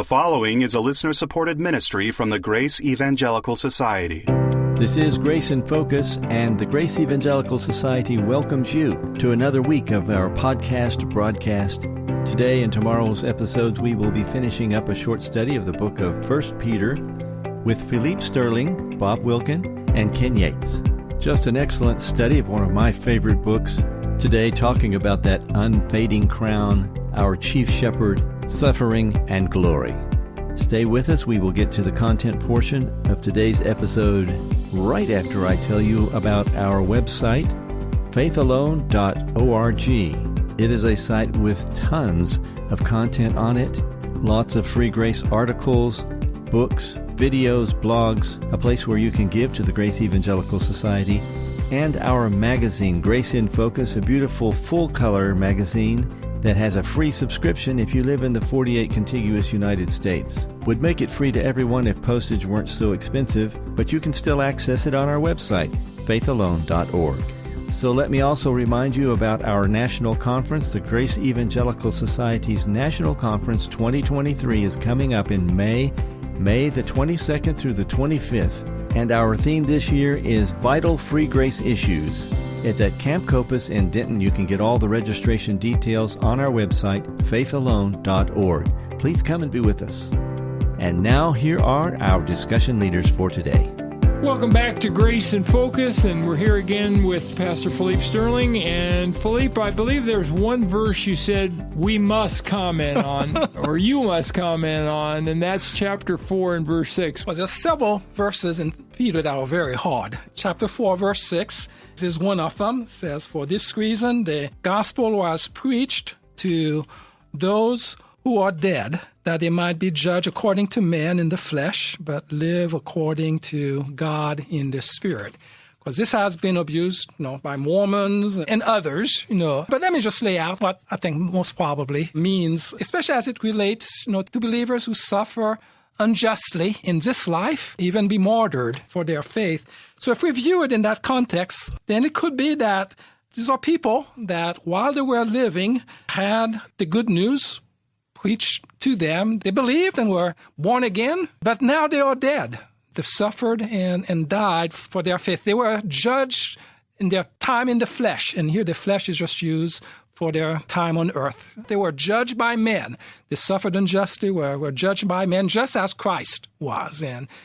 The following is a listener-supported ministry from the Grace Evangelical Society. This is Grace in Focus, and the Grace Evangelical Society welcomes you to another week of our podcast broadcast. Today and tomorrow's episodes, we will be finishing up a short study of the book of 1 Peter with Philippe Sterling, Bob Wilkin, and Ken Yates. Just an excellent study of one of my favorite books. Today, talking about that unfading crown, our chief shepherd, suffering and glory. Stay with us. We will get to the content portion of today's episode right after I tell you about our website, faithalone.org. It is a site with tons of content on it, lots of free grace articles, books, videos, blogs, a place where you can give to the Grace Evangelical Society, and our magazine, Grace in Focus, a beautiful full-color magazine that has a free subscription if you live in the 48 contiguous United States. Would make it free to everyone if postage weren't so expensive, but you can still access it on our website, faithalone.org. So let me also remind you about our national conference. The Grace Evangelical Society's National Conference 2023 is coming up in May the 22nd through the 25th. And our theme this year is Vital Free Grace Issues. It's at Camp Copus in Denton. You can get all the registration details on our website, faithalone.org. Please come and be with us. And now here are our discussion leaders for today. Welcome back to Grace in Focus, and we're here again with Pastor Philippe Sterling. And Philippe, I believe there's one verse you said we must comment on, or you must comment on, and that's chapter 4 and verse 6. Well, there's several verses in Peter that are very hard. Chapter 4, verse 6 is one of them. It says, "For this reason the gospel was preached to those who are dead, that they might be judged according to men in the flesh, but live according to God in the spirit." Because this has been abused, by Mormons and others, But let me just lay out what I think most probably means, especially as it relates, to believers who suffer unjustly in this life, even be martyred for their faith. So if we view it in that context, then it could be that these are people that while they were living had the good news preached to them. They believed and were born again, but now they are dead. They've suffered and died for their faith. They were judged in their time in the flesh, and here the flesh is just used for their time on earth. They were judged by men. They suffered unjustly, were judged by men, just as Christ was,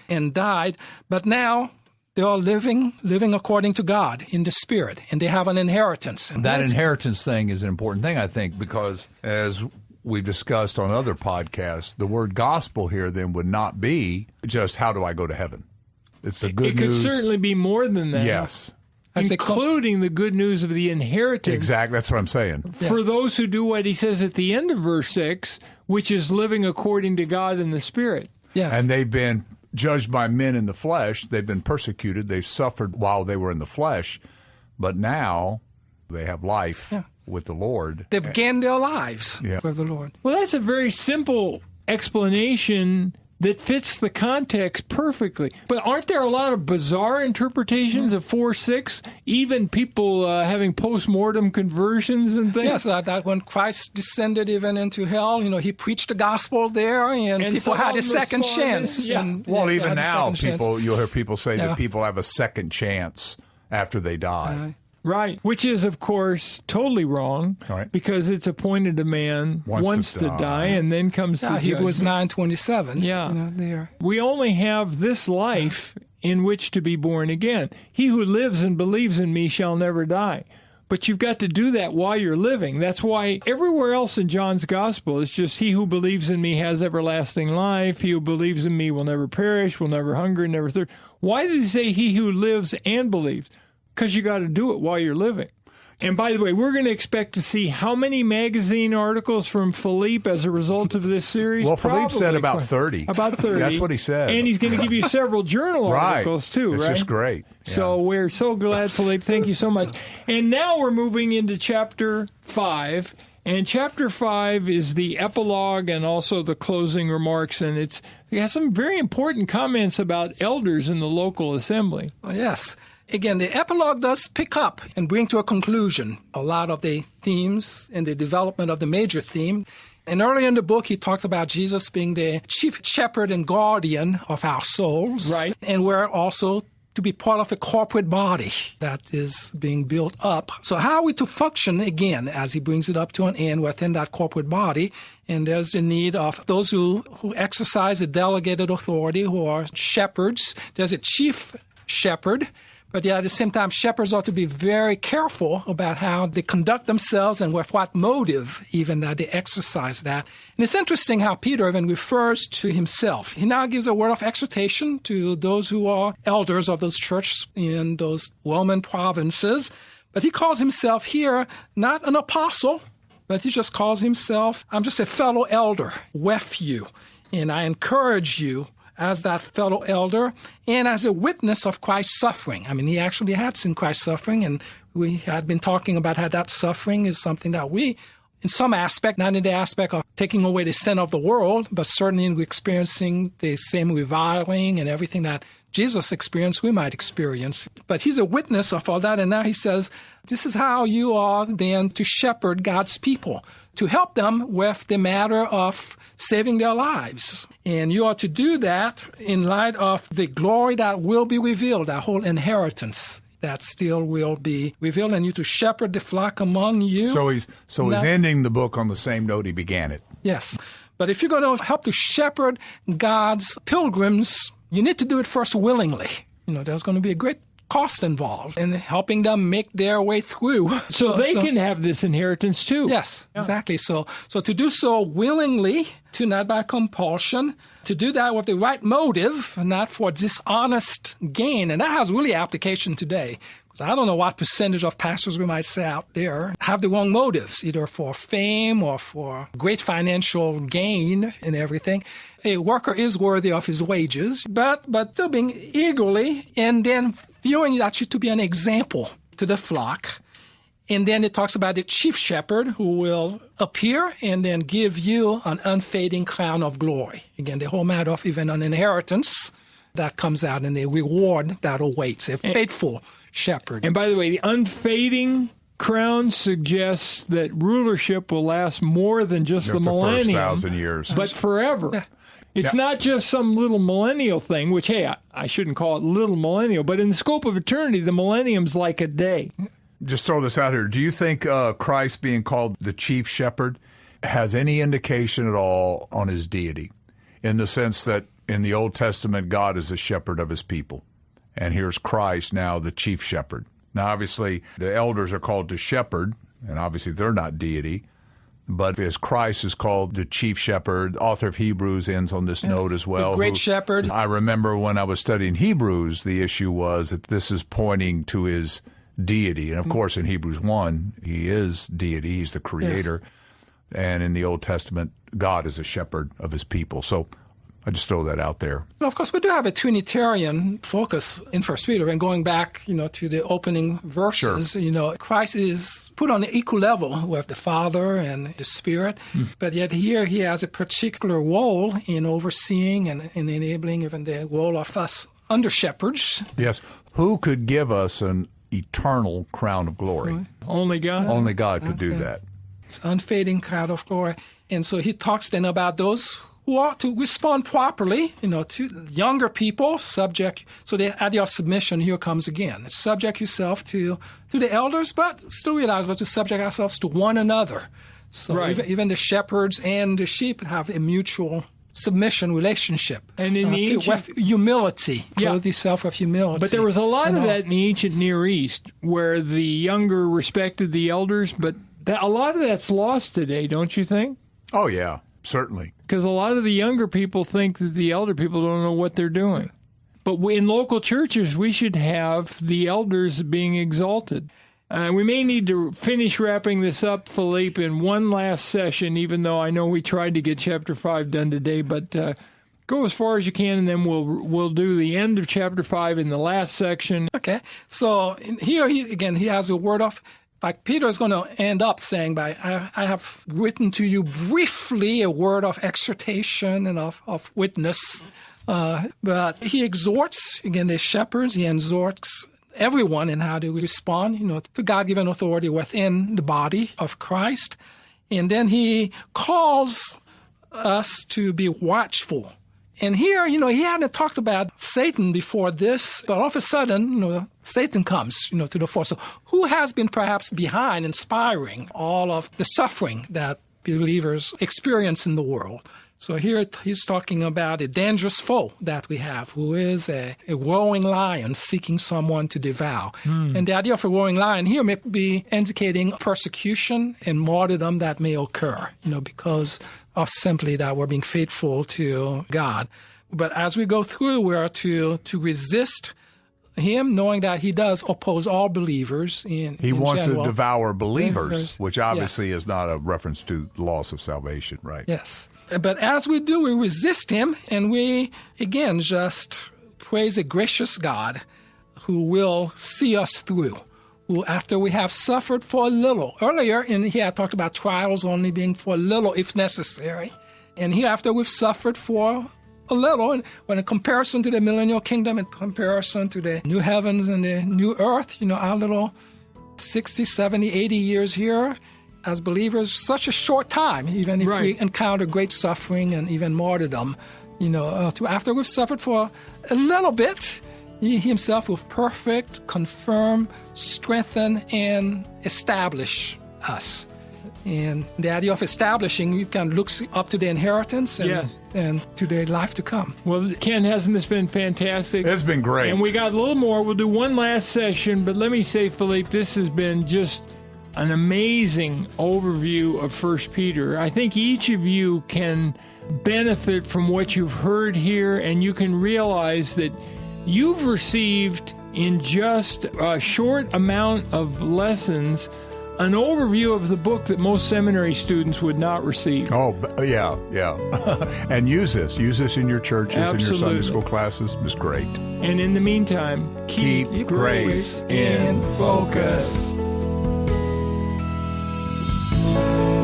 and died. But now they are living according to God in the Spirit, and they have an inheritance. And that inheritance thing is an important thing, I think, because as we've discussed on other podcasts, the word gospel here then would not be just how do I go to heaven. It's the good news. It could certainly be more than that. Yes. Including the good news of the inheritance. Exactly, that's what I'm saying. For those who do what he says at the end of verse 6, which is living according to God in the Spirit. Yes. And they've been judged by men in the flesh. They've been persecuted. They've suffered while they were in the flesh. But now they have life with the Lord. They've gained their lives with the Lord. Well, that's a very simple explanation that fits the context perfectly. But aren't there a lot of bizarre interpretations of 4:6? Even people having post-mortem conversions and things? Yes, that when Christ descended even into hell, he preached the gospel there, and people had a second chance. Yeah. Even now, you'll hear people say that people have a second chance after they die. Right, which is, of course, totally wrong, because it's appointed a man once to die and then comes to judgment. Hebrews 9:27. There. We only have this life in which to be born again. He who lives and believes in me shall never die. But you've got to do that while you're living. That's why everywhere else in John's gospel, it's just he who believes in me has everlasting life. He who believes in me will never perish, will never hunger, never thirst. Why did he say he who lives and believes? Because you got to do it while you're living. And by the way, we're going to expect to see how many magazine articles from Philippe as a result of this series? Well, Philippe said about 30. About 30. That's what he said. And he's going to give you several journal articles, too, right? It's just great. So we're so glad, Philippe. Thank you so much. And now we're moving into chapter 5. And chapter 5 is the epilogue and also the closing remarks. And it has some very important comments about elders in the local assembly. Oh, yes. Again, the epilogue does pick up and bring to a conclusion a lot of the themes and the development of the major theme. And earlier in the book, he talked about Jesus being the chief shepherd and guardian of our souls. Right. And we're also to be part of a corporate body that is being built up. So how are we to function, again, as he brings it up to an end within that corporate body? And there's the need of those who exercise a delegated authority, who are shepherds. There's a chief shepherd. But yet, at the same time, shepherds ought to be very careful about how they conduct themselves and with what motive even that they exercise that. And it's interesting how Peter even refers to himself. He now gives a word of exhortation to those who are elders of those churches in those Roman provinces. But he calls himself here not an apostle, but he just calls himself, I'm just a fellow elder with you. And I encourage you as that fellow elder and as a witness of Christ's suffering. I mean, he actually had seen Christ's suffering, and we had been talking about how that suffering is something that we, in some aspect, not in the aspect of taking away the sin of the world, but certainly in experiencing the same reviling and everything that Jesus experienced, we might experience. But he's a witness of all that, and now he says, this is how you are then to shepherd God's people, to help them with the matter of saving their lives. And you are to do that in light of the glory that will be revealed, that whole inheritance that still will be revealed, and you to shepherd the flock among you. So he's ending the book on the same note he began it. Yes. But if you're going to help to shepherd God's pilgrims, you need to do it first willingly. There's going to be a great cost involved in helping them make their way through. So they can have this inheritance too. Yes, exactly. So to do so willingly, to not by compulsion, to do that with the right motive, not for dishonest gain. And that has really application today. Because I don't know what percentage of pastors we might say out there have the wrong motives, either for fame or for great financial gain and everything. A worker is worthy of his wages, but still being eagerly and then viewing that you to be an example to the flock. And then it talks about the chief shepherd who will appear and then give you an unfading crown of glory. Again, the whole matter of even an inheritance that comes out and the reward that awaits a faithful shepherd. And by the way, the unfading crown suggests that rulership will last more than just the millennium. The first 1,000 years. But forever. Yeah. It's not just some little millennial thing, which, hey, I shouldn't call it little millennial, but in the scope of eternity, the millennium's like a day. Just throw this out here. Do you think Christ being called the chief shepherd has any indication at all on his deity, in the sense that in the Old Testament, God is the shepherd of his people, and here's Christ now, the chief shepherd? Now, obviously, the elders are called to shepherd, and obviously they're not deity. But as Christ is called the chief shepherd, the author of Hebrews ends on this note as well. The great shepherd. I remember when I was studying Hebrews, the issue was that this is pointing to his deity. And of course, in Hebrews 1, he is deity. He's the creator. Yes. And in the Old Testament, God is a shepherd of his people. So I just throw that out there. Well, of course, we do have a Trinitarian focus in 1 Peter. And going back, to the opening verses, sure. Christ is put on an equal level with the Father and the Spirit. But yet here he has a particular role in overseeing and in enabling even the role of us under shepherds. Yes. Who could give us an eternal crown of glory? Only God. Only God could do that. It's unfading crown of glory. And so he talks then about those who ought to respond properly, to younger people, subject. So the idea of submission here comes again. Subject yourself to the elders, but still realize to subject ourselves to one another. So right. even the shepherds and the sheep have a mutual submission relationship. And in the with humility. Clothe yourself with humility. But there was a lot of that in the ancient Near East, where the younger respected the elders, but a lot of that's lost today, don't you think? Oh, yeah, certainly. Because a lot of the younger people think that the elder people don't know what they're doing. But in local churches, we should have the elders being exalted. We may need to finish wrapping this up, Philippe, in one last session, even though I know we tried to get Chapter 5 done today. But go as far as you can, and then we'll do the end of Chapter 5 in the last section. Okay. So here, he has a word of... Like Peter is going to end up saying, I have written to you briefly a word of exhortation and of witness. But he exhorts, again, the shepherds, he exhorts everyone in how to respond, to God-given authority within the body of Christ. And then he calls us to be watchful. And here, he hadn't talked about Satan before this, but all of a sudden, Satan comes, to the fore. So who has been perhaps behind inspiring all of the suffering that believers experience in the world? So here he's talking about a dangerous foe that we have, who is a roaring lion seeking someone to devour. And the idea of a roaring lion here may be indicating persecution and martyrdom that may occur, because of simply that we're being faithful to God. But as we go through, we are to resist him, knowing that he does oppose all believers. He wants general. to devour believers, which obviously is not a reference to loss of salvation, right? Yes. But as we do, we resist him, and we, again, just praise a gracious God who will see us through, who, after we have suffered for a little. Earlier, he had talked about trials only being for a little, if necessary. And here, after we've suffered for a little, and when in comparison to the millennial kingdom, in comparison to the new heavens and the new earth, our little 60, 70, 80 years here, as believers, such a short time, even if we encounter great suffering and even martyrdom, after we've suffered for a little bit, he himself will perfect, confirm, strengthen, and establish us. And the idea of establishing, you can look up to the inheritance and to the life to come. Well, Ken, hasn't this been fantastic? It's been great. And we got a little more. We'll do one last session, but let me say, Philippe, this has been just an amazing overview of 1 Peter. I think each of you can benefit from what you've heard here, and you can realize that you've received in just a short amount of lessons an overview of the book that most seminary students would not receive. Oh, yeah. And use this in your churches, Absolutely. in your Sunday school classes. It's great. And in the meantime, keep grace in focus.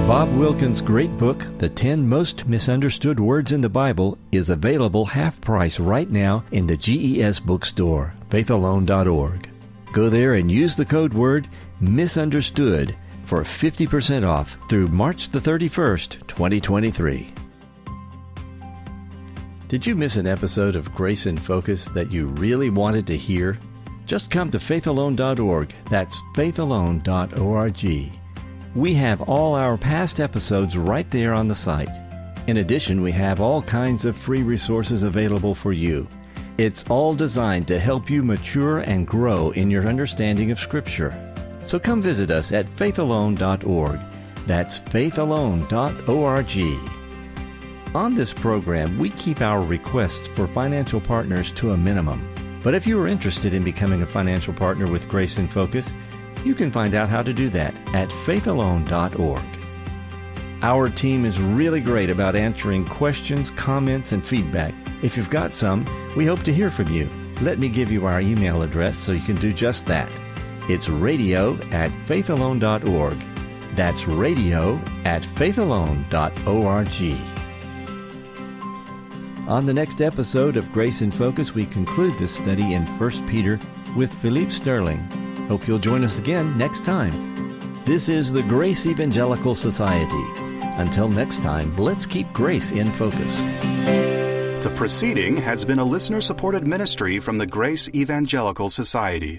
Bob Wilkin's great book, The 10 Most Misunderstood Words in the Bible, is available half price right now in the GES bookstore, faithalone.org. Go there and use the code word MISUNDERSTOOD for 50% off through March the 31st, 2023. Did you miss an episode of Grace in Focus that you really wanted to hear? Just come to faithalone.org. That's faithalone.org. We have all our past episodes right there on the site. In addition, we have all kinds of free resources available for you. It's all designed to help you mature and grow in your understanding of Scripture. So come visit us at faithalone.org. That's faithalone.org. On this program, we keep our requests for financial partners to a minimum. But if you are interested in becoming a financial partner with Grace in Focus, you can find out how to do that at faithalone.org. Our team is really great about answering questions, comments, and feedback. If you've got some, we hope to hear from you. Let me give you our email address so you can do just that. It's radio@faithalone.org. That's radio@faithalone.org. On the next episode of Grace in Focus, we conclude this study in 1 Peter with Philippe Sterling. Hope you'll join us again next time. This is the Grace Evangelical Society. Until next time, let's keep grace in focus. The proceeding has been a listener-supported ministry from the Grace Evangelical Society.